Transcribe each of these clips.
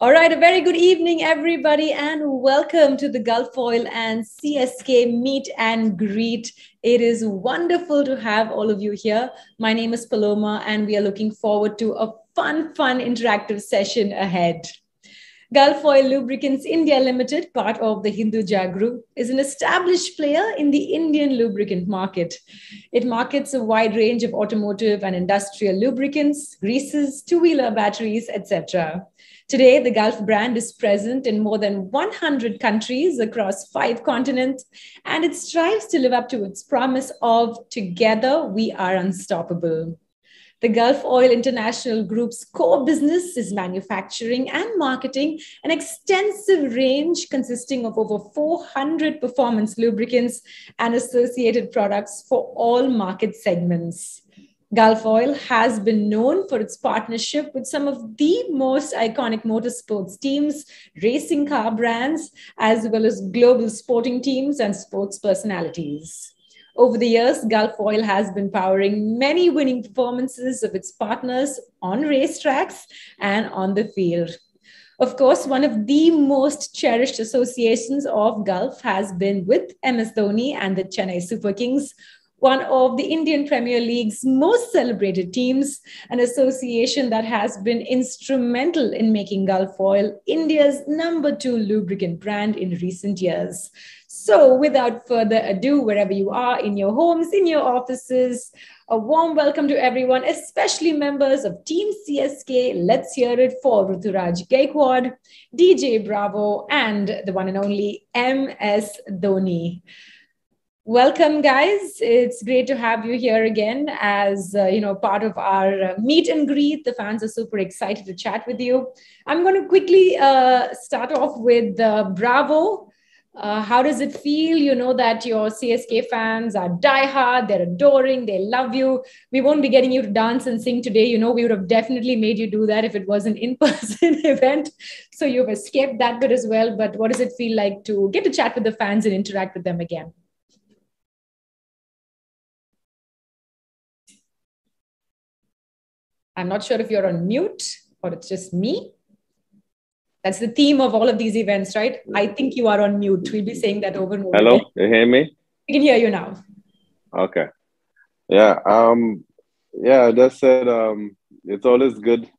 All right, a very good evening, everybody, and welcome to the Gulf Oil and CSK Meet and Greet. It is wonderful to have all of you here. My name is Paloma, and we are looking forward to a fun interactive session ahead. Gulf Oil Lubricants India Limited, part of the Hinduja Group, is an established player in the Indian lubricant market. It markets a wide range of automotive and industrial lubricants, greases, two-wheeler batteries, etc. Today, the Gulf brand is present in more than 100 countries across 5 continents, and it strives to live up to its promise of "Together we are unstoppable." The Gulf Oil International Group's core business is manufacturing and marketing an extensive range consisting of over 400 performance lubricants and associated products for all market segments. Gulf Oil has been known for its partnership with some of the most iconic motorsports teams, racing car brands, as well as global sporting teams and sports personalities. Over the years, Gulf Oil has been powering many winning performances of its partners on racetracks and on the field. Of course, one of the most cherished associations of Gulf has been with MS Dhoni and the Chennai Super Kings, one of the Indian Premier League's most celebrated teams, an association that has been instrumental in making Gulf Oil India's #2 lubricant brand in recent years. So, without further ado, wherever you are, in your homes, in your offices, a warm welcome to everyone, especially members of Team CSK. Let's hear it for Ruturaj Gaikwad, DJ Bravo, and the one and only MS Dhoni. Welcome, guys. It's great to have you here again as part of our meet and greet. The fans are super excited to chat with you. I'm going to quickly start off with Bravo. How does it feel? You know that your CSK fans are diehard, they're adoring, they love you. We won't be getting you to dance and sing today. You know, we would have definitely made you do that if it was an in-person event. So you've escaped that bit as well. But what does it feel like to get to chat with the fans and interact with them again? I'm not sure if you're on mute or it's just me. That's the theme of all of these events, right? I think you are on mute. We'll be saying that over and over. Hello, you hear me? We can hear you now. Okay. Yeah. That said, it's always good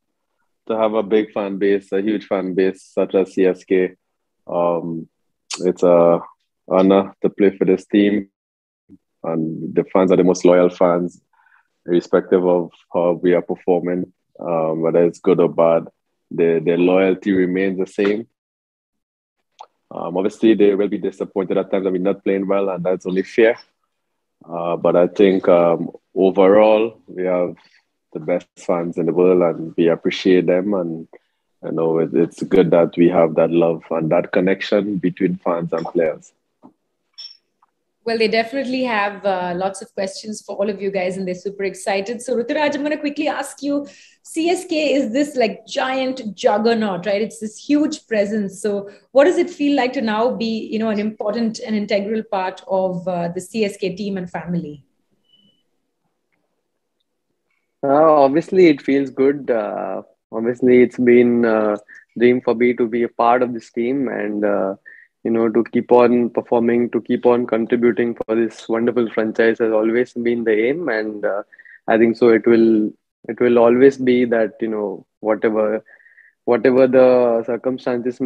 to have a big fan base, a huge fan base such as CSK. It's a honor to play for this team, and the fans are the most loyal fans, irrespective of how we are performing, whether it's good or bad. Their loyalty remains the same. Obviously, they will be disappointed at times that we're not playing well, and that's only fair. But I think overall, we have the best fans in the world, and we appreciate them. And it's good that we have that love and that connection between fans and players. Well, they definitely have lots of questions for all of you guys, and they're super excited. So, Ruturaj, I'm going to quickly ask you, CSK is this like giant juggernaut, right? It's this huge presence. So, what does it feel like to now be, an important and integral part of the CSK team and family? Obviously, it feels good. Obviously, it's been a dream for me to be a part of this team and to keep on performing, to keep on contributing for this wonderful franchise has always been the aim, and I think so. It will always be that whatever the circumstances,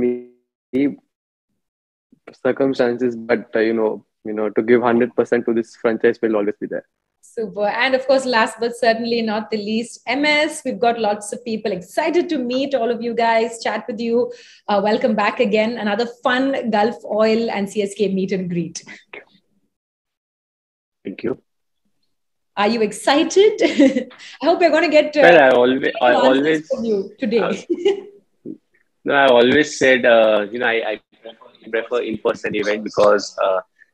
but to give 100% to this franchise will always be there. Super. And of course, last but certainly not the least, MS. We've got lots of people excited to meet all of you guys, chat with you. Welcome back again. Another fun Gulf Oil and CSK meet and greet. Thank you. Are you excited? I hope you're going to get I always from you today. No, I always said, I prefer in-person event because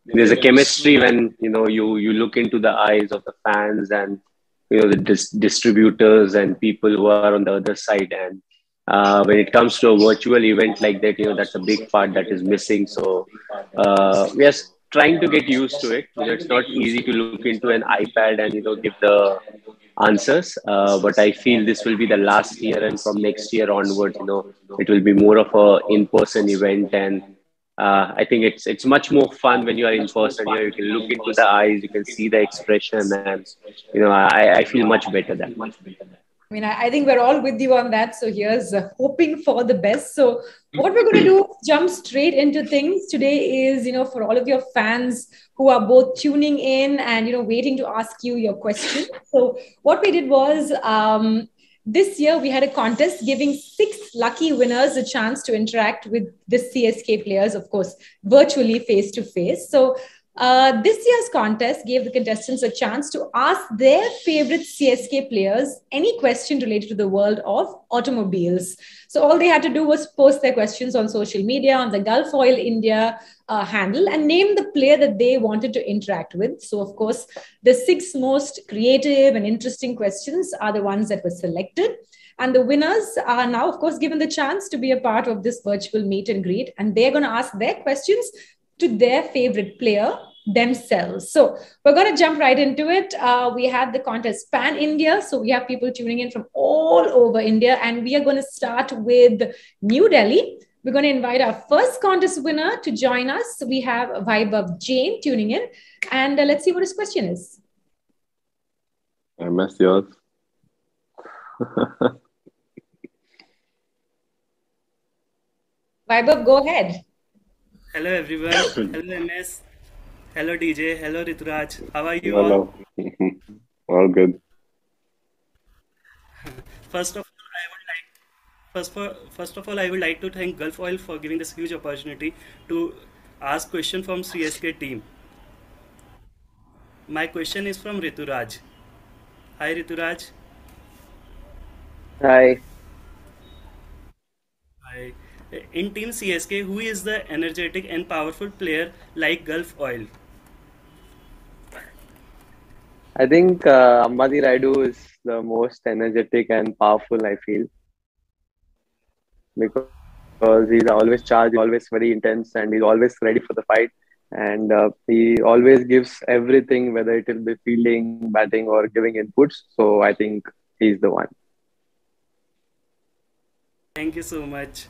there's a chemistry when you look into the eyes of the fans and the distributors and people who are on the other side. And when it comes to a virtual event like that, that's a big part that is missing. So we are trying to get used to it. It's not easy to look into an iPad and give the answers. But I feel this will be the last year, and from next year onwards, it will be more of a in-person event, and I think it's much more fun when you are in person. You can look into the eyes, you can see the expression, and I feel much better then. I mean, I think we're all with you on that. So here's hoping for the best. So what we're going to do is jump straight into things. Today is, for all of your fans who are both tuning in and, waiting to ask you your question. So what we did was this year we had a contest giving 6 lucky winners a chance to interact with the CSK players, of course, virtually face to face. So this year's contest gave the contestants a chance to ask their favorite CSK players any question related to the world of automobiles. So all they had to do was post their questions on social media, on the Gulf Oil India handle, and name the player that they wanted to interact with. So, of course, the 6 most creative and interesting questions are the ones that were selected. And the winners are now, of course, given the chance to be a part of this virtual meet and greet. And they're going to ask their questions to their favorite player themselves. So we're going to jump right into it. We have the contest Pan India. So we have people tuning in from all over India. And we are going to start with New Delhi. We're going to invite our first contest winner to join us. We have Vaibhav Jain tuning in. And let's see what his question is. I missed yours. Vaibhav, go ahead. Hello everyone. Hello MS. Hello DJ. Hello Ruturaj. How are you Hello. All good. First of all, I would first of all I would like to thank Gulf Oil for giving this huge opportunity to ask question from CSK team. My question is from Ruturaj. Hi Ruturaj. Hi. Hi. In Team CSK, who is the energetic and powerful player like Gulf Oil? I think Ambati Raidu is the most energetic and powerful, I feel, because he's always charged, always very intense, and he's always ready for the fight. And he always gives everything, whether it will be fielding, batting, or giving inputs. So I think he's the one. Thank you so much.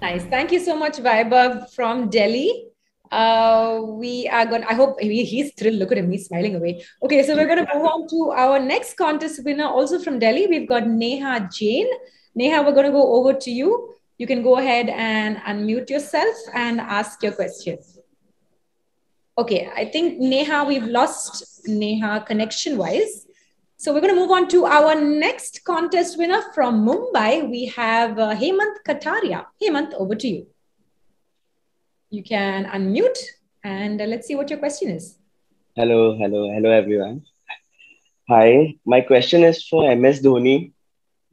Nice. Thank you so much, Vaibhav from Delhi. We are going. I hope he's thrilled. Look at him; he's smiling away. Okay, so we're going to move on to our next contest winner, also from Delhi. We've got Neha Jain. Neha, we're going to go over to you. You can go ahead and unmute yourself and ask your question. Okay, I think Neha, we've lost Neha connection-wise. So we're going to move on to our next contest winner from Mumbai. We have Hemant Kataria. Hemant, over to you. You can unmute and let's see what your question is. Hello everyone. Hi, my question is for MS Dhoni,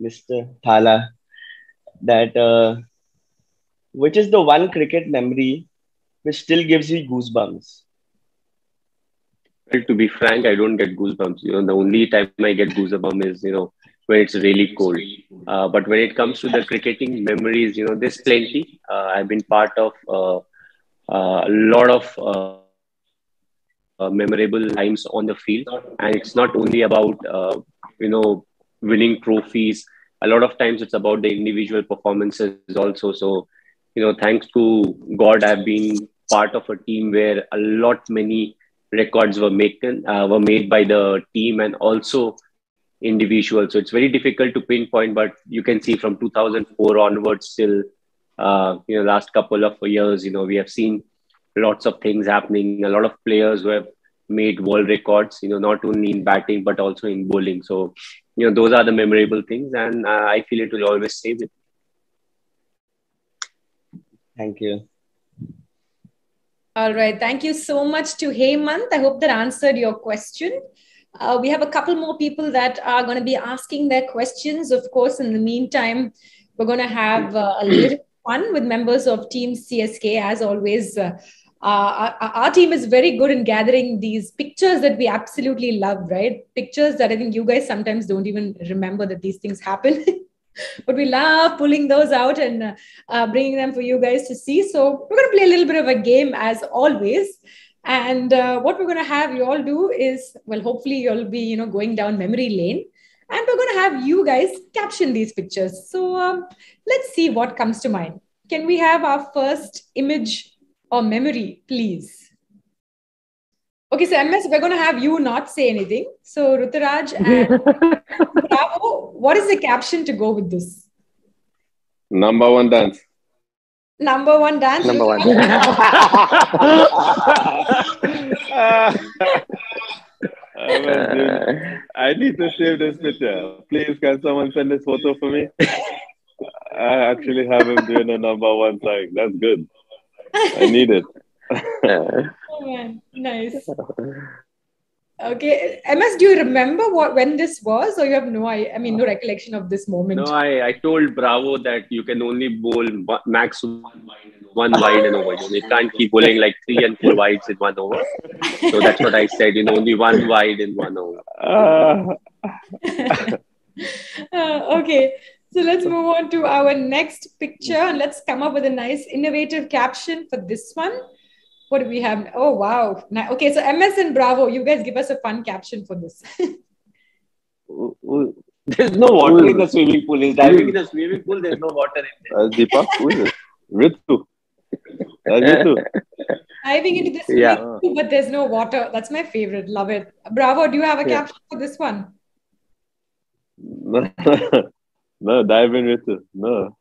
Mr. Thala, that which is the one cricket memory which still gives you goosebumps? Well, to be frank, I don't get goosebumps. The only time I get goosebumps is, when it's really cold. But when it comes to the cricketing memories, there's plenty. I've been part of a lot of memorable times on the field, and it's not only about winning trophies. A lot of times it's about the individual performances also. So thanks to God, I've been part of a team where many records were made by the team and also individual. So it's very difficult to pinpoint, but you can see from 2004 onwards till last couple of years, we have seen lots of things happening. A lot of players who have made world records, not only in batting but also in bowling. So those are the memorable things, and I feel it will always stay with me. Thank you. All right. Thank you so much to Hemant. I hope that answered your question. We have a couple more people that are going to be asking their questions. Of course, in the meantime, we're going to have a little fun with members of Team CSK. As always, our team is very good in gathering these pictures that we absolutely love, right? Pictures that I think you guys sometimes don't even remember that these things happen. But we love pulling those out and bringing them for you guys to see. So we're going to play a little bit of a game as always. And what we're going to have you all do is, well, hopefully you'll be, going down memory lane. And we're going to have you guys caption these pictures. So let's see what comes to mind. Can we have our first image or memory, please? Okay, so MS, we're going to have you not say anything. So Ruturaj and Bravo, what is the caption to go with this? Number one dance. Number one dance. Number one. I need to save this picture. Please, can someone send this photo for me? I actually have him doing a number one song. That's good. I need it. Oh man, nice. Okay, MS, do you remember when this was, or you have no recollection of this moment? No, I told Bravo that you can only bowl max one wide and over. You can't keep bowling like 3 and 4 wides in 1 over. So that's what I said. Only 1 wide in 1 over. Okay, so let's move on to our next picture and let's come up with a nice innovative caption for this one. What do we have? Oh, wow. Okay, so MS and Bravo, you guys give us a fun caption for this. There's no water in the swimming pool. He's diving in the swimming pool. There's no water in there. Deepak, who is it? Ritu. Ritu. Diving into the swimming pool, but there's no water. That's my favorite. Love it. Bravo, do you have a caption for this one? No, dive in Ritu. No.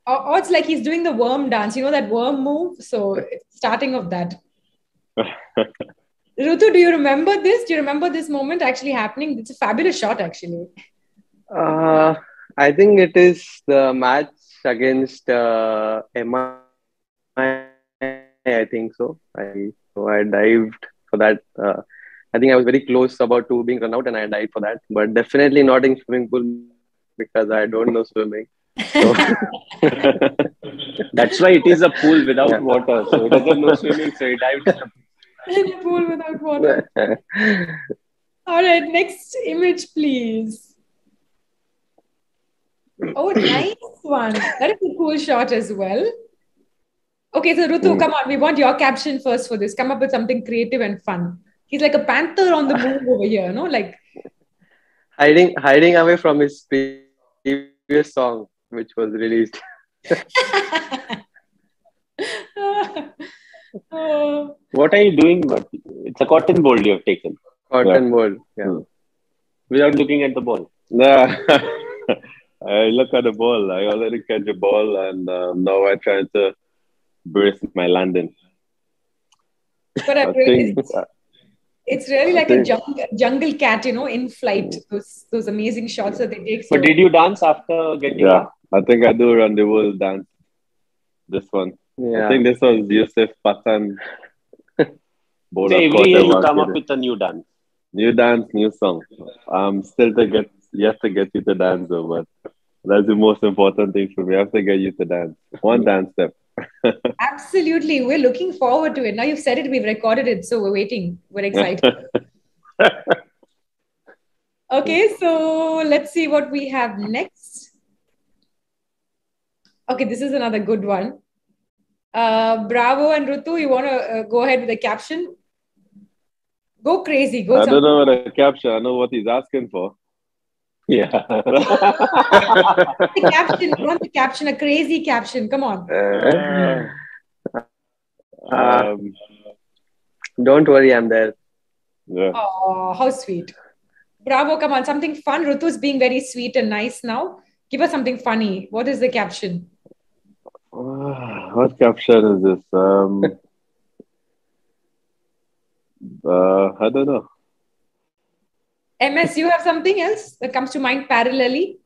Or it's like he's doing the worm dance. You know that worm move? So it's starting of that. Rutu, do you remember this? Do you remember this moment actually happening? It's a fabulous shot, actually. I think it is the match against MI. I think so. I dived for that. I think I was very close about to being run out and I dived for that. But definitely not in swimming pool because I don't know swimming. So that's why it is a pool without water. So it doesn't know swimming, so it dived in a pool without water. All right, next image, please. Oh, nice one. That is a cool shot as well. Okay, so Rutu, come on. We want your caption first for this. Come up with something creative and fun. He's like a panther on the move over here, no? Like hiding away from his previous song, which was released. What are you doing? It's a cotton ball you have taken. Cotton ball, yeah. Without looking at the ball. Nah. I look at the ball. I already catch the ball, and now I'm trying to brace my landing. But it's really like a jungle cat, in flight. Those amazing shots that they take. But did you dance after getting up? I think I do run the world dance. This one. Yeah. I think this was Yusuf Pathan. So every year you come up with a new dance. New dance, new song. Still yet to get you to dance though, but that's the most important thing for me. I have to get you to dance. One dance step. Absolutely. We're looking forward to it. Now you've said it, we've recorded it, so we're waiting. We're excited. Okay, so let's see what we have next. Okay, this is another good one. Bravo and Rutu, you want to go ahead with the caption? Go crazy. I don't know what the caption. I know what he's asking for. Yeah. The caption. You want the caption, a crazy caption. Come on. Don't worry, I'm there. Yeah. Oh, how sweet. Bravo, come on. Something fun. Rutu's being very sweet and nice now. Give us something funny. What is the caption? What caption is this? I don't know. MS, you have something else that comes to mind parallelly?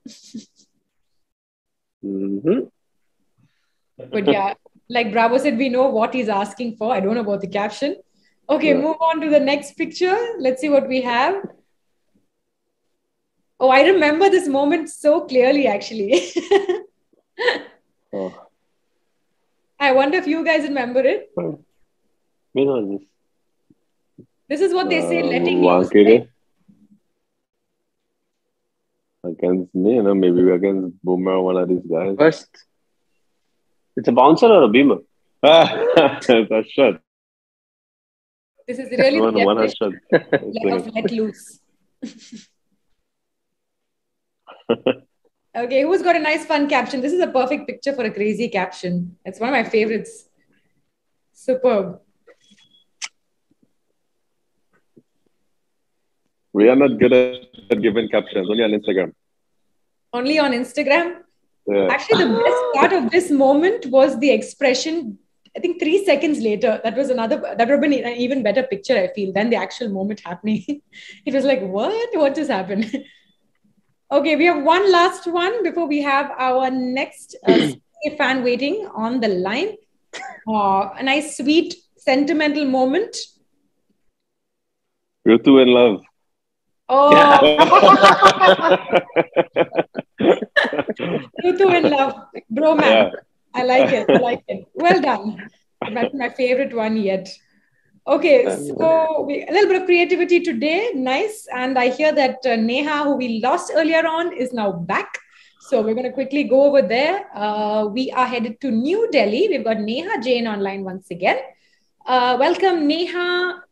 But yeah, like Bravo said, we know what he's asking for. I don't know about the caption. Okay, move on to the next picture. Let's see what we have. Oh, I remember this moment so clearly, actually. I wonder if you guys remember it. This is what they say, letting loose. Against me, maybe against Boomer, one of these guys. First, it's a bouncer or a beamer? It's a shot. This is really the One definition of let loose. Okay, who's got a nice fun caption? This is a perfect picture for a crazy caption. It's one of my favorites. Superb. We are not good at giving captions, only on Instagram. Only on Instagram? Yeah. Actually, the best part of this moment was the expression, I think 3 seconds later. That would have been an even better picture, I feel, than the actual moment happening. It was like, what just happened? Okay, we have one last one before we have our next fan waiting on the line. A nice, sweet, sentimental moment. Rutu in love. Oh, Rutu in love, bro man. Yeah. I like it. Well done. That's my favorite one yet. Okay, so a little bit of creativity today. Nice. And I hear that Neha, who we lost earlier on, is now back. So we're going to quickly go over there. We are headed to New Delhi. We've got Neha Jain online once again. Welcome, Neha.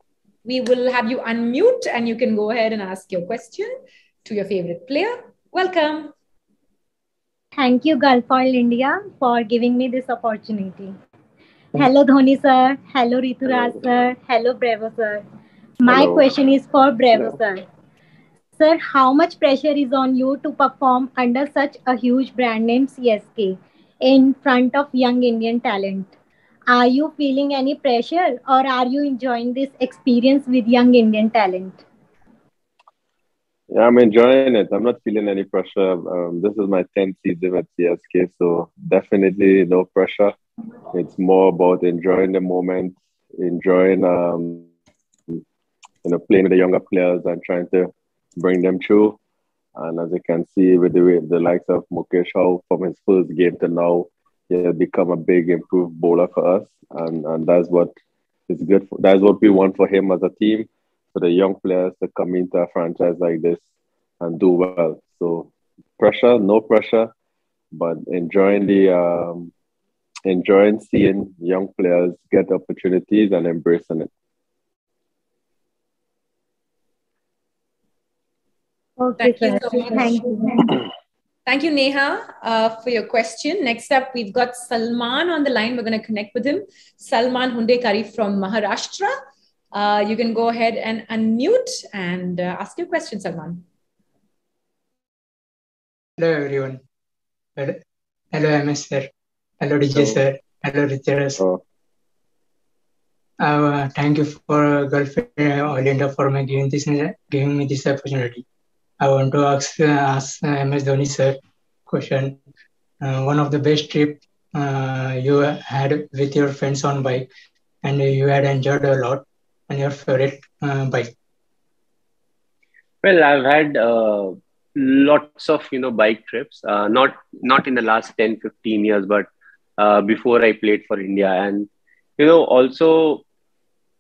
We will have you unmute and you can go ahead and ask your question to your favorite player. Welcome. Thank you, Gulfoil India, for giving me this opportunity. Hello, Dhoni sir. Hello, Ruturaj sir. Hello, Bravo sir. My question is for Bravo sir. Sir, how much pressure is on you to perform under such a huge brand name CSK in front of young Indian talent? Are you feeling any pressure or are you enjoying this experience with young Indian talent? Yeah, I'm enjoying it. I'm not feeling any pressure. This is my 10th season at CSK, so definitely no pressure. It's more about enjoying the moment, enjoying playing with the younger players and trying to bring them through. And as you can see with the likes of Mukesh, how from his first game to now, he has become a big improved bowler for us. And that's what is good. That's what we want for him as a team, for the young players to come into a franchise like this and do well. So pressure, no pressure, but enjoying seeing young players get opportunities and embracing it. Okay, thank you so much. Thank you. Thank you, Neha, for your question. Next up, we've got Salman on the line. We're going to connect with him. Salman Hundekari from Maharashtra. You can go ahead and unmute and ask your question, Salman. Hello, everyone. Hello, MS sir. Hello, DJ sir. Hello, Ruturaj. Thank you for Gulf All India for giving me this opportunity. I want to ask MS Dhoni sir question. One of the best trip you had with your friends on bike, and you had enjoyed a lot, and your favorite bike. Well, I've had lots of bike trips. Not in the last 10-15 years, but before I played for India, and also.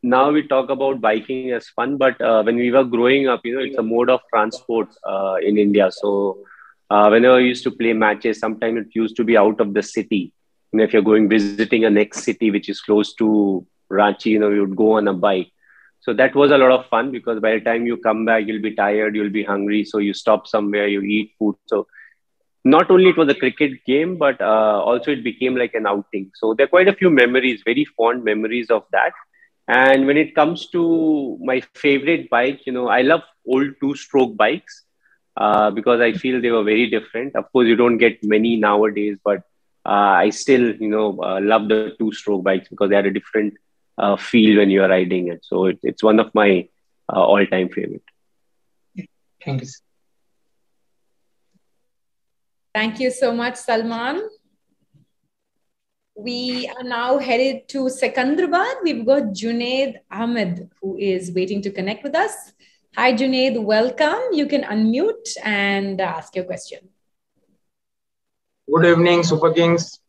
Now we talk about biking as fun, but when we were growing up, it's a mode of transport in India. So whenever I used to play matches, sometimes it used to be out of the city. If you're going visiting a next city, which is close to Ranchi, you would go on a bike. So that was a lot of fun because by the time you come back, you'll be tired, you'll be hungry. So you stop somewhere, you eat food. So not only it was a cricket game, but also it became like an outing. So there are quite a few memories, very fond memories of that. And when it comes to my favorite bike, I love old two-stroke bikes because I feel they were very different. Of course, you don't get many nowadays, but I still, love the two-stroke bikes because they had a different feel when you're riding it. So it's one of my all-time favorite. Thank you. Thank you so much, Salman. We are now headed to Secunderabad. We've got Junaid Ahmed, who is waiting to connect with us. Hi, Junaid. Welcome. You can unmute and ask your question. Good evening, Super Kings.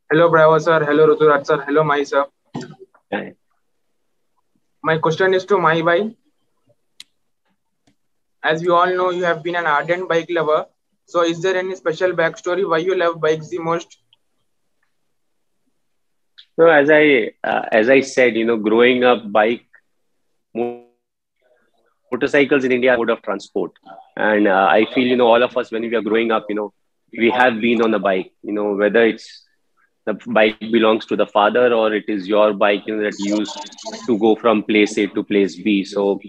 Hello, Bravo sir. Hello, Ruturaj sir. Hello, Mai sir. Hi. My question is to Mai Bhai. As we all know, you have been an ardent bike lover. So is there any special backstory why you love bikes the most? So as I said, growing up, motorcycles in India are mode of transport, and I feel all of us when we are growing up, we have been on a bike. Whether it's the bike belongs to the father or it is your bike, that you use to go from place A to place B. So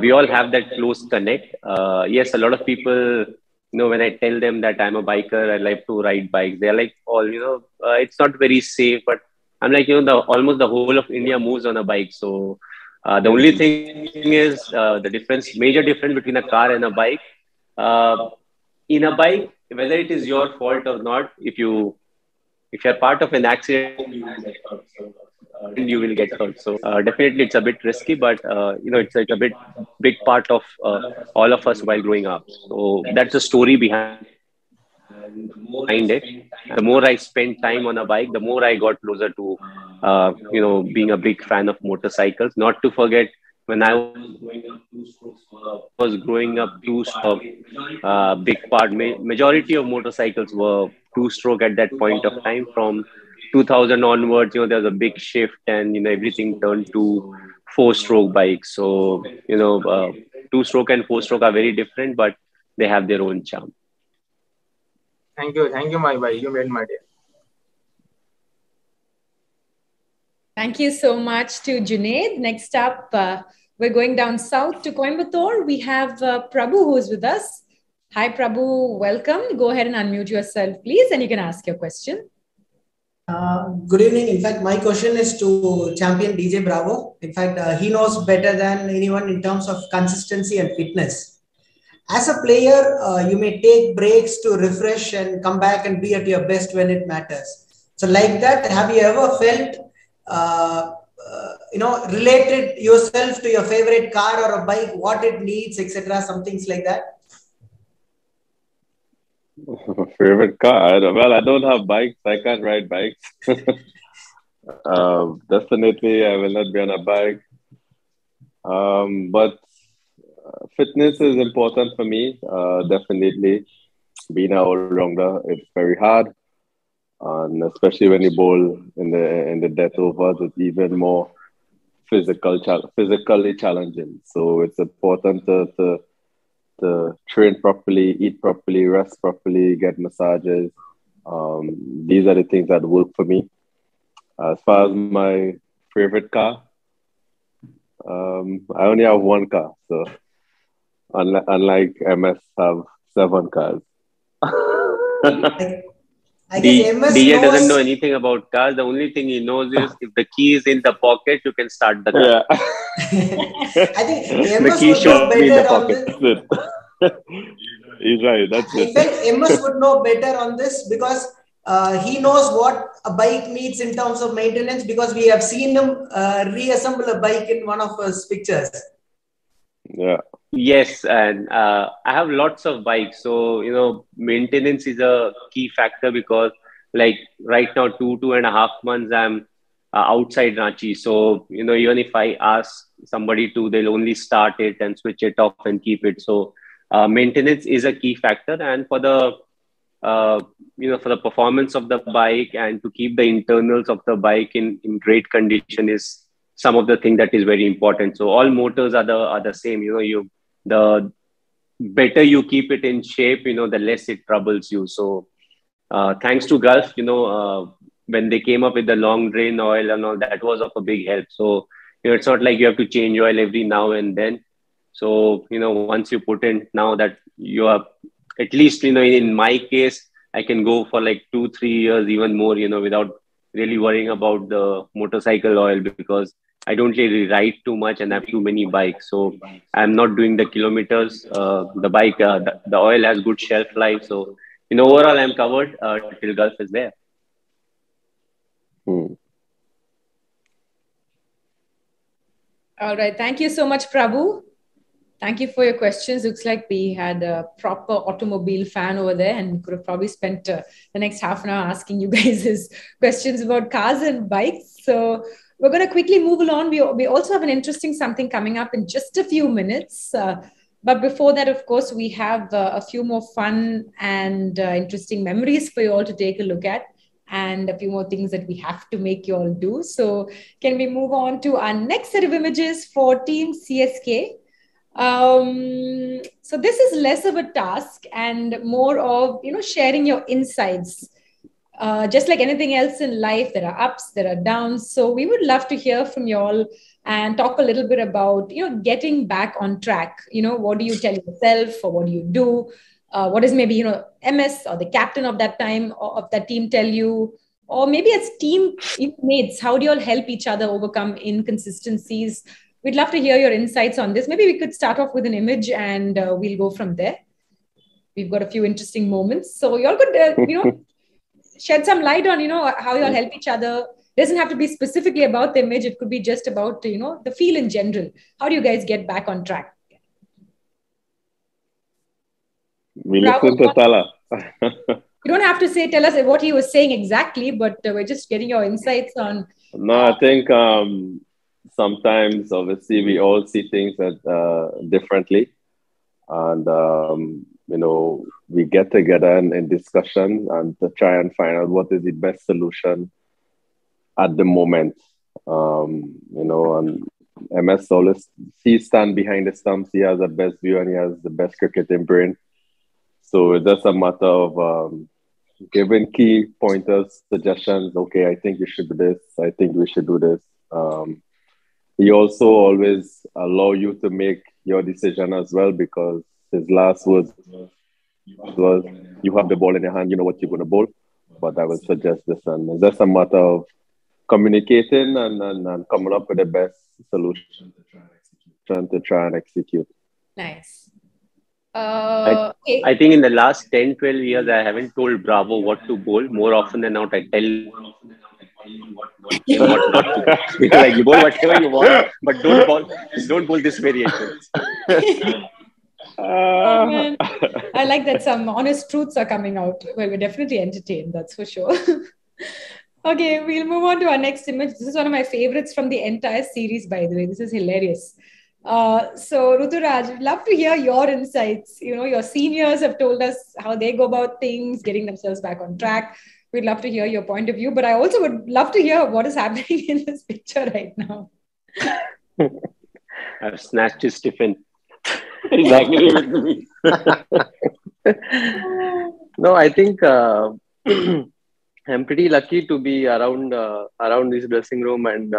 we all have that close connect. Yes, a lot of people, when I tell them that I'm a biker, I like to ride bikes, they're like, "Oh, it's not very safe." But I'm like, almost the whole of India moves on a bike. So the only thing is major difference between a car and a bike. Uh, in a bike, whether it is your fault or not, if you're part of an accident, you will get hurt. So definitely it's a bit risky, but it's a bit big part of all of us while growing up. So that's the story behind it. And the more I spent time on a bike, the more I got closer to being a big fan of motorcycles. Not to forget, when I was growing up, big part, majority of motorcycles were two-stroke at that point of time. From 2000 onwards, there was a big shift, and everything turned to four-stroke bikes. So two-stroke and four-stroke are very different, but they have their own charm. Thank you, my bhai. You made my day. Thank you so much to Junaid. Next up, we're going down south to Coimbatore. We have Prabhu who is with us. Hi, Prabhu. Welcome. Go ahead and unmute yourself, please, and you can ask your question. Good evening. In fact, my question is to champion DJ Bravo. In fact, he knows better than anyone in terms of consistency and fitness. As a player, you may take breaks to refresh and come back and be at your best when it matters. So like that, have you ever felt, related yourself to your favorite car or a bike, what it needs, etc., some things like that? Favorite car? Well, I don't have bikes. I can't ride bikes. Definitely, I will not be on a bike. But fitness is important for me. Definitely, being an all-rounder, it's very hard, and especially when you bowl in the death overs, it's even more physically challenging. So it's important to train properly, eat properly, rest properly, get massages. These are the things that work for me. As far as my favorite car, I only have one car. So unlike MS have 7 cars. I guess MS DJ knows... doesn't know anything about cars. The only thing he knows is if the key is in the pocket, you can start the car. Yeah. I think The MS key would know should be in the better on pocket. this. He's right. That's In it. fact, MS would know better on this because he knows what a bike needs in terms of maintenance because we have seen him reassemble a bike in one of his pictures. Yeah. Yes, and I have lots of bikes. So, maintenance is a key factor because, like, right now, 2.5 months, I'm outside Ranchi. So, even if I ask somebody to, they'll only start it and switch it off and keep it. So, maintenance is a key factor. And for the performance of the bike and to keep the internals of the bike in great condition is some of the thing that is very important. So all motors are the same. The better you keep it in shape, the less it troubles you. So thanks to Gulf, when they came up with the long drain oil and all, that was of a big help. So it's not like you have to change oil every now and then. So once you put in, now that you are at least, in my case, I can go for like 2-3 years, even more, without really worrying about the motorcycle oil because I don't really ride too much and I have too many bikes. So I'm not doing the kilometers. The oil has good shelf life. So, overall, I'm covered till Gulf is there. All right. Thank you so much, Prabhu. Thank you for your questions. Looks like we had a proper automobile fan over there and could have probably spent the next half an hour asking you guys his questions about cars and bikes. So we're going to quickly move along. We also have an interesting something coming up in just a few minutes. But before that, of course, we have a few more fun and interesting memories for you all to take a look at. and a few more things that we have to make you all do. So can we move on to our next set of images for Team CSK? So this is less of a task and more of, sharing your insights. Just like anything else in life, there are ups, there are downs. So we would love to hear from you all and talk a little bit about, getting back on track. What do you tell yourself, or what do you do? What is maybe, MS or the captain of that time or of that team tell you? Or maybe as team mates, how do you all help each other overcome inconsistencies? We'd love to hear your insights on this. Maybe we could start off with an image and we'll go from there. We've got a few interesting moments. So you all could, shed some light on, how you all help each other. It doesn't have to be specifically about the image. It could be just about, the feel in general. How do you guys get back on track? We listen to Tala. You don't have to tell us what he was saying exactly, but we're just getting your insights on. No, I think sometimes, obviously, we all see things differently. And, we get together in discussion and to try and find out what is the best solution at the moment. And MS always, he stands behind the stumps. He has the best view and he has the best cricketing brain. So it's just a matter of giving key pointers, suggestions. Okay, I think you should do this. I think we should do this. He also always allow you to make your decision as well, because his last words was, you have the ball in your hand, you know what you're going to bowl, but I would suggest this. And it's just a matter of communicating and coming up with the best solution to try and execute. Nice. I think in the last 10, 12 years, I haven't told Bravo what to bowl. More often than not, I tell him what not to. Like, you bowl whatever you want, but don't bowl this variation. Oh, man. I like that some honest truths are coming out. Well, we're definitely entertained, that's for sure. Okay, we'll move on to our next image. This is one of my favorites from the entire series, by the way. This is hilarious. So, Ruturaj, I'd love to hear your insights. Your seniors have told us how they go about things, getting themselves back on track. We'd love to hear your point of view, but I also would love to hear what is happening in this picture right now. I've snatched his tiffin. He's angry with me. No, I think I'm pretty lucky to be around this dressing room and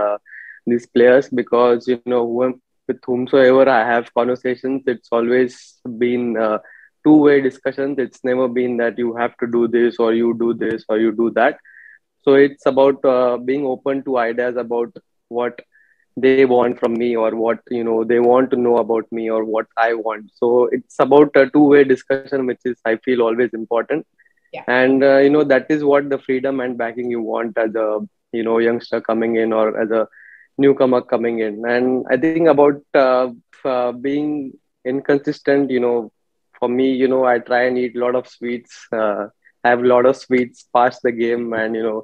these players, because with whomsoever I have conversations, it's always been two-way discussions. It's never been that you have to do this or you do this or you do that. So it's about being open to ideas about what they want from me, or what they want to know about me, or what I want. So it's about a two-way discussion, which is, I feel, always important. Yeah. And that is what the freedom and backing you want as a youngster coming in, or as a newcomer coming in. And I think about being inconsistent, for me, I try and eat a lot of sweets, have a lot of sweets past the game, and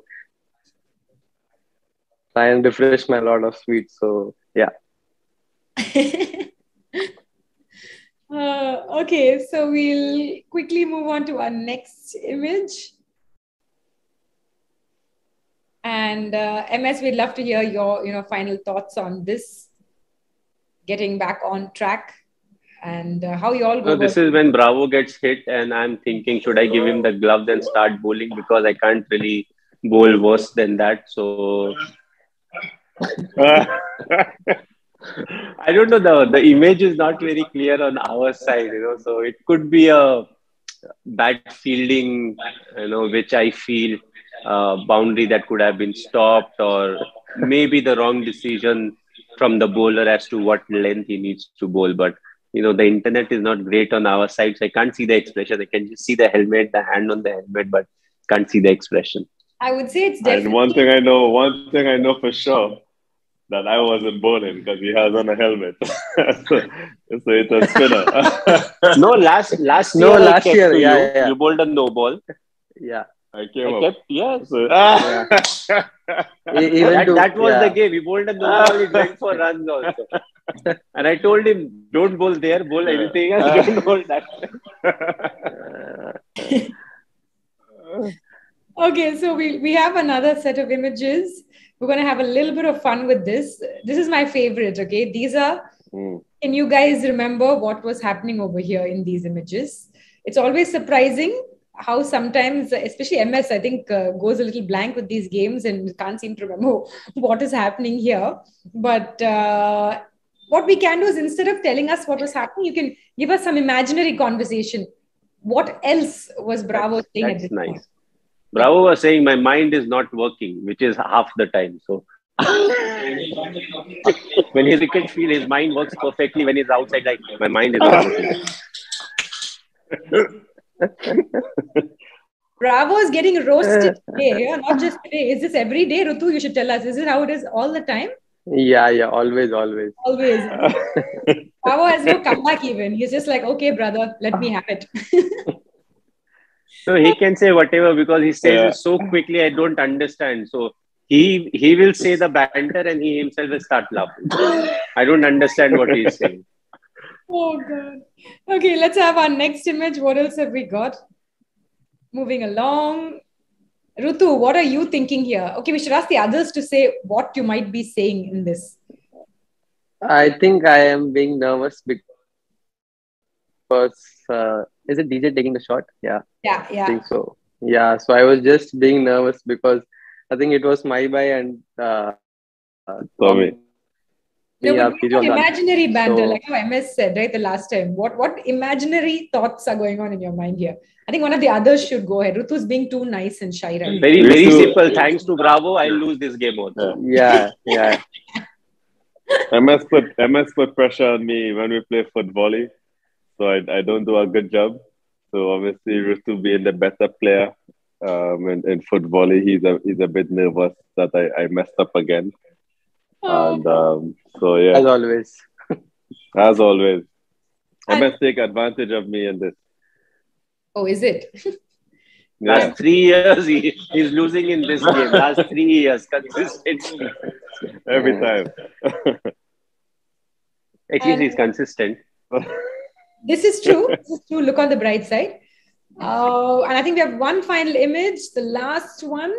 try and refresh my lot of sweets. So yeah. Okay, so we'll quickly move on to our next image. And MS, we'd love to hear your final thoughts on this, getting back on track, and how you all go. So this is when Bravo gets hit, and I'm thinking, should I give him the glove and start bowling, because I can't really bowl worse than that. So I don't know, the image is not very clear on our side, so it could be a bad fielding, which I feel boundary that could have been stopped, or maybe the wrong decision from the bowler as to what length he needs to bowl. But the internet is not great on our side, so I can't see the expression. I can just see the helmet, the hand on the helmet, but can't see the expression. I would say it's definitely. And one thing I know for sure, that I wasn't bowling, because he has on a helmet. so it's a spinner. No, last year, yeah. You bowled a no ball. Yeah. I kept, yes. So, that was the game. He bowled a no ball, he went for runs also. And I told him, don't bowl there, bowl anything else, don't bowl that. Okay, so we have another set of images. We're going to have a little bit of fun with this. This is my favorite, okay? These are, can you guys remember what was happening over here in these images? It's always surprising how sometimes, especially MS, I think goes a little blank with these games and can't seem to remember what is happening here. But what we can do is, instead of telling us what was happening, you can give us some imaginary conversation. What else was Bravo saying at this nice. point? Bravo was saying my mind is not working, which is half the time. So when he's cricket field, his mind works perfectly. When he's outside, like my mind is not working. Bravo is getting roasted today, yeah? Not just today. Is this every day, Rutu? You should tell us. Is it how it is all the time? Yeah, always. Always. Bravo has no comeback even. He's just like, okay, brother, let me have it. So he can say whatever because he says it so quickly, I don't understand. So he will say the banter and he himself will start laughing. I don't understand what he's saying. Oh, God. Okay, let's have our next image. What else have we got? Moving along. Rutu, what are you thinking here? Okay, we should ask the others to say what you might be saying in this. I think I am being nervous because is it DJ taking the shot? Yeah. I think so. Yeah, so I was just being nervous because I think it was my buy and Tommy. No, but imaginary banter, like how MS said, right, the last time. What imaginary thoughts are going on in your mind here? I think one of the others should go ahead. Rutu's being too nice and shy right now. Very simple. Thanks to Bravo, I'll lose this game also. Yeah. MS put pressure on me when we play foot volley, so I don't do a good job. So obviously, Rutu being the better player in foot volley, he's a bit nervous that I messed up again. And so yeah, as always, MS take advantage of me in this. Oh, is it? Last 3 years, he's losing in this game. Last 3 years, consistently. Every time. At least he's consistent. This is true. Look on the bright side. And I think we have one final image, the last one.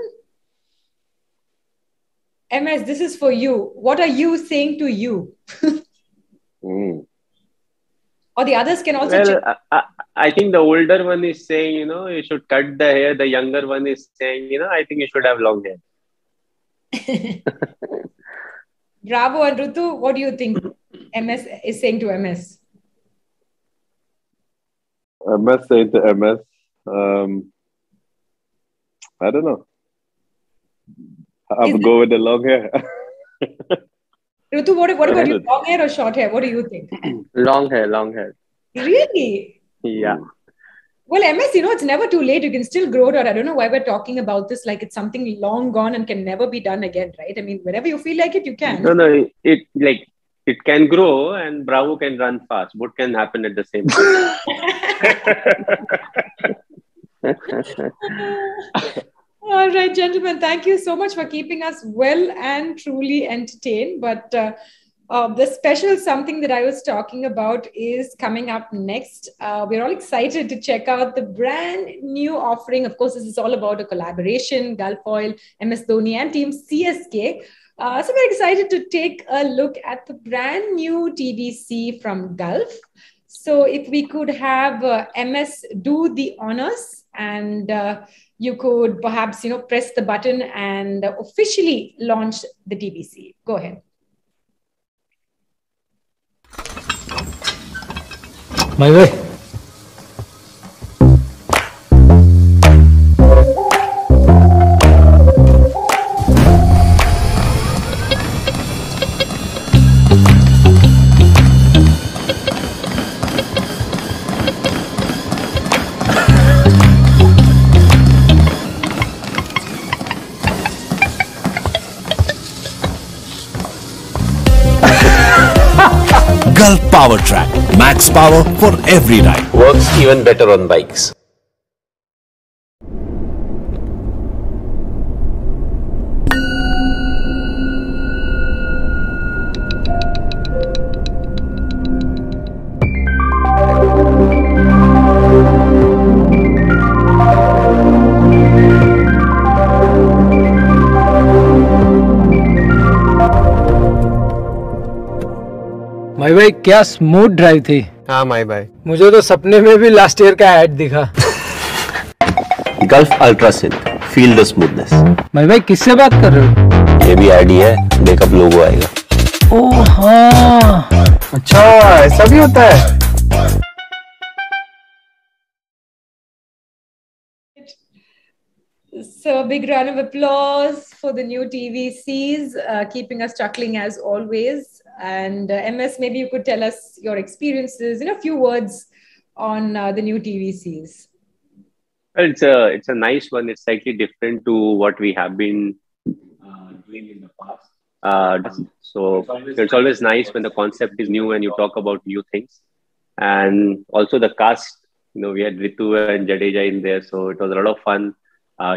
MS, this is for you. What are you saying to you? Or the others can also check. I think the older one is saying, you should cut the hair. The younger one is saying, I think you should have long hair. Bravo and Rutu, what do you think MS is saying to MS? MS saying to MS, I don't know. I'll go with the long hair. Rutu, what about you? Long hair or short hair? What do you think? Long hair. Really? Yeah. Well, MS, it's never too late. You can still grow it out. I don't know why we're talking about this like it's something long gone and can never be done again, right? I mean, whenever you feel like it, you can. No, it can grow and Bravo can run fast. Both can happen at the same time. All right, gentlemen, thank you so much for keeping us well and truly entertained. But the special something that I was talking about is coming up next. We're all excited to check out the brand new offering. Of course, this is all about a collaboration, Gulf Oil, MS Dhoni and Team CSK. So we're excited to take a look at the brand new TBC from Gulf. So if we could have MS do the honors and you could perhaps, press the button and officially launch the TBC. Go ahead. My way. Gulf Power Track. Max power for every ride. Works even better on bikes. भाई भाई क्या smooth drive थी। हाँ माई भाई, मुझे तो सपने में भी लास्ट ईयर का ऐड दिखा। Gulf ultra silk, feel the smoothness. भाई भाई किससे बात कर रहे हो? ये भी आईडी है, बैकअप लोगो आएगा। ओह हाँ, अच्छा ऐसा भी होता है। So, big round of applause for the new TVCs, keeping us chuckling as always. And MS, maybe you could tell us your experiences in a few words on the new TVCs. Well, it's a nice one. It's slightly different to what we have been doing in the past. So it's always nice when the concept is new and you talk about new things. And also the cast, we had Ritu and Jadeja in there, so it was a lot of fun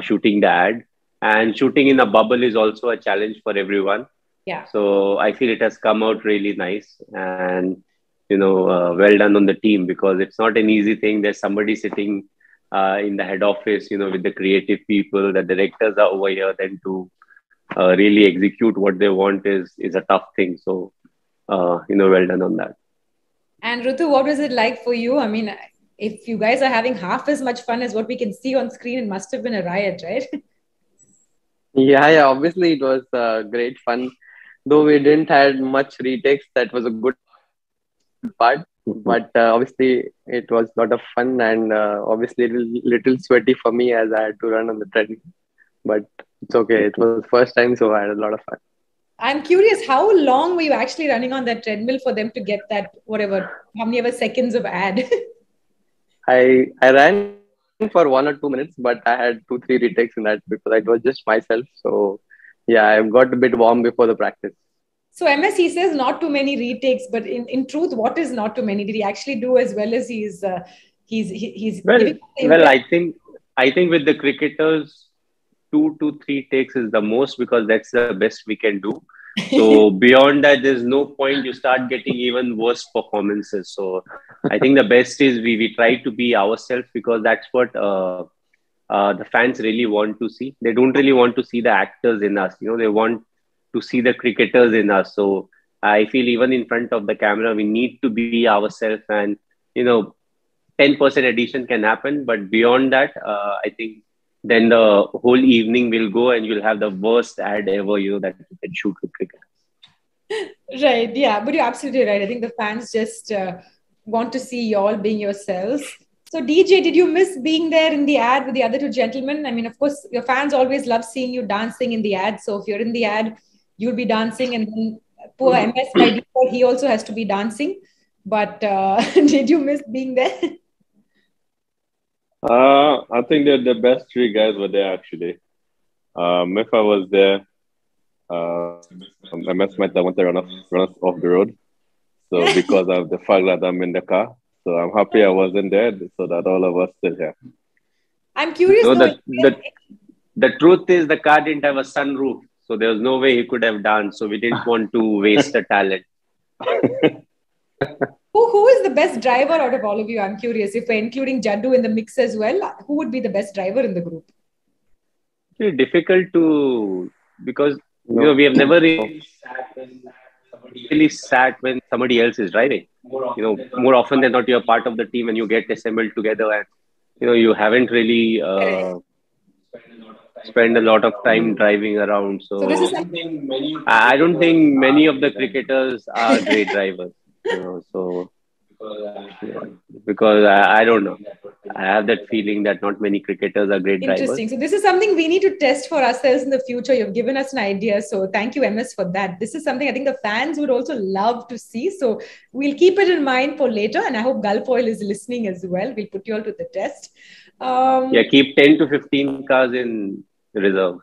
shooting the ad. And shooting in a bubble is also a challenge for everyone. Yeah. So I feel it has come out really nice, and well done on the team, because it's not an easy thing. There's somebody sitting in the head office, with the creative people. The directors are over here. Then to really execute what they want is a tough thing. So well done on that. And Rutu, what was it like for you? I mean, if you guys are having half as much fun as what we can see on screen, it must have been a riot, right? Yeah, obviously it was great fun. Though we didn't had much retakes, that was a good part. But obviously it was a lot of fun, and obviously a little sweaty for me as I had to run on the treadmill. But it's okay. It was the first time, so I had a lot of fun. I'm curious, how long were you actually running on that treadmill for them to get that, how many ever seconds of ad? I ran for 1 or 2 minutes, but I had 2-3 retakes in that because it was just myself. So yeah, I got a bit warm before the practice. So MS, he says not too many retakes, but in truth, what is not too many? Did he actually do as well as he's well, I think with the cricketers, 2 to 3 takes is the most, because that's the best we can do. So beyond that, there's no point. You start getting even worse performances. So I think the best is we try to be ourselves, because that's what the fans really want to see. They don't really want to see the actors in us. They want to see the cricketers in us. So I feel even in front of the camera, we need to be ourselves, and 10% addition can happen, but beyond that, I think then the whole evening will go and you'll have the worst ad ever, that you can shoot with cricket. Right, yeah, but you're absolutely right. I think the fans just want to see you all being yourselves. So DJ, did you miss being there in the ad with the other two gentlemen? I mean, of course, your fans always love seeing you dancing in the ad. So if you're in the ad, you'll be dancing, and then poor MS by default, he also has to be dancing. But did you miss being there? I think that the best 3 guys were there actually. If I was there, MS might want to run us off the road. So because of the fact that I'm in the car, so I'm happy I wasn't there, so that all of us still here. I'm curious. So the truth is, the car didn't have a sunroof, so there was no way he could have danced. So we didn't want to waste the talent. Who is the best driver out of all of you? I'm curious. If we're including Jaddu in the mix as well, who would be the best driver in the group? It's difficult to, because we have never really sat when somebody else is driving. More often than not, you're part of the team and you get assembled together, and you haven't really spend a lot of time driving around. So I don't think many of the cricketers are great drivers. Because I don't know. I have that feeling that not many cricketers are great drivers. Interesting. So this is something we need to test for ourselves in the future. You've given us an idea. So thank you, MS, for that. This is something I think the fans would also love to see. So we'll keep it in mind for later. And I hope Gulf Oil is listening as well. We'll put you all to the test. Keep 10 to 15 cars in reserve.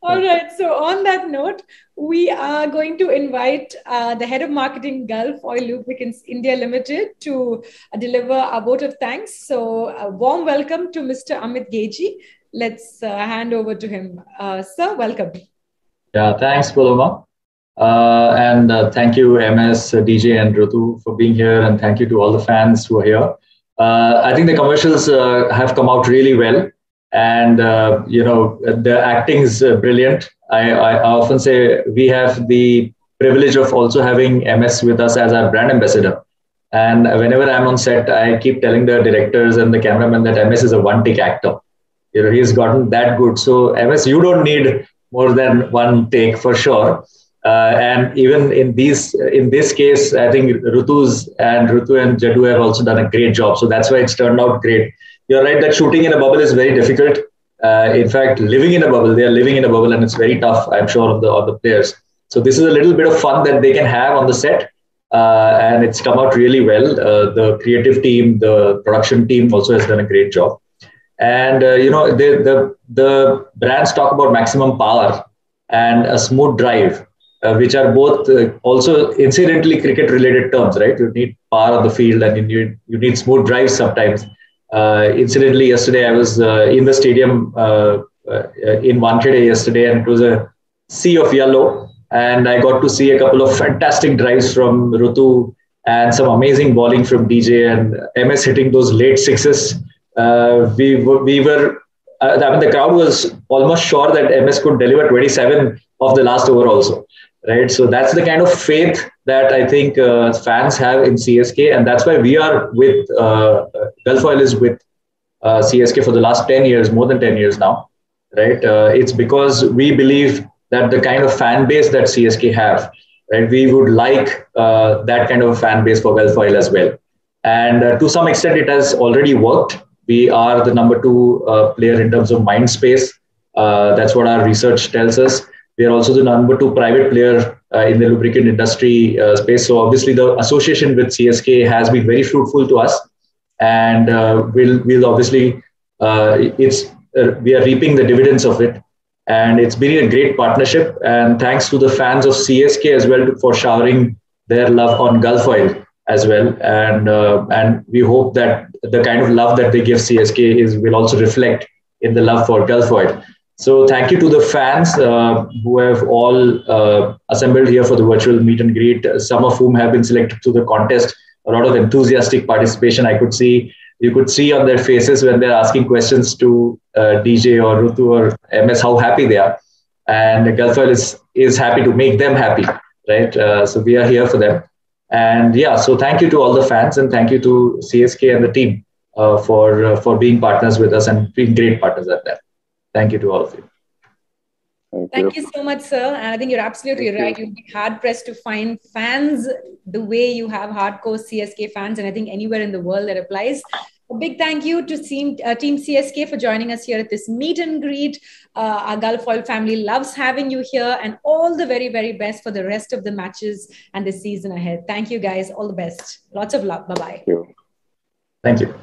All right. So on that note, we are going to invite the head of marketing, Gulf Oil Lubricants India Limited, to deliver a vote of thanks. So a warm welcome to Mr. Amit Geji. Let's hand over to him. Sir, welcome. Yeah, thanks, Paloma. And thank you, MS, DJ, and Rutu for being here. And thank you to all the fans who are here. I think the commercials have come out really well. And the acting is brilliant. I often say we have the privilege of also having MS with us as our brand ambassador. And whenever I'm on set, I keep telling the directors and the cameraman that MS is a one-take actor. He's gotten that good. So MS, you don't need more than one take for sure. And even in this case, I think Rutu and Jadu have also done a great job. So that's why it's turned out great. You're right that shooting in a bubble is very difficult. In fact, living in a bubble, they are living in a bubble, and it's very tough, I'm sure, on the players. So this is a little bit of fun that they can have on the set, and it's come out really well. The creative team, the production team also has done a great job. And the brands talk about maximum power and a smooth drive, which are both also incidentally cricket-related terms, right? You need power on the field, and you need smooth drives sometimes. Incidentally, yesterday I was in the stadium in Wankhede yesterday, and it was a sea of yellow. And I got to see a couple of fantastic drives from Rutu and some amazing bowling from DJ and MS hitting those late sixes. We were, the crowd was almost sure that MS could deliver 27 of the last over also, right? So that's the kind of faith that I think fans have in CSK, and that's why we are with Gulf Oil is with CSK for the last 10 years, more than 10 years now, right? It's because we believe that the kind of fan base that CSK have, right? We would like that kind of fan base for Gulf Oil as well. And to some extent, it has already worked. We are the number 2 player in terms of mind space. That's what our research tells us. We are also the number 2 private player in the lubricant industry space. So obviously the association with CSK has been very fruitful to us, and we'll obviously we are reaping the dividends of it. And it's been a great partnership. And thanks to the fans of CSK as well for showering their love on Gulf Oil as well. And we hope that the kind of love that they give CSK will also reflect in the love for Gulf Oil. So thank you to the fans who have all assembled here for the virtual meet and greet, some of whom have been selected to the contest. A lot of enthusiastic participation you could see on their faces when they're asking questions to DJ or Rutu or MS, how happy they are. And Gulf Oil is happy to make them happy, right? So we are here for them. And yeah, so thank you to all the fans, and thank you to CSK and the team for being partners with us and being great partners at that. Thank you to all of you. Thank you so much, sir. And I think you're absolutely right. You'll be hard pressed to find fans the way you have hardcore CSK fans, and I think anywhere in the world that applies. A big thank you to Team CSK for joining us here at this meet and greet. Our Gulf Oil family loves having you here, and all the very, very best for the rest of the matches and the season ahead. Thank you, guys. All the best. Lots of love. Bye-bye. Thank you.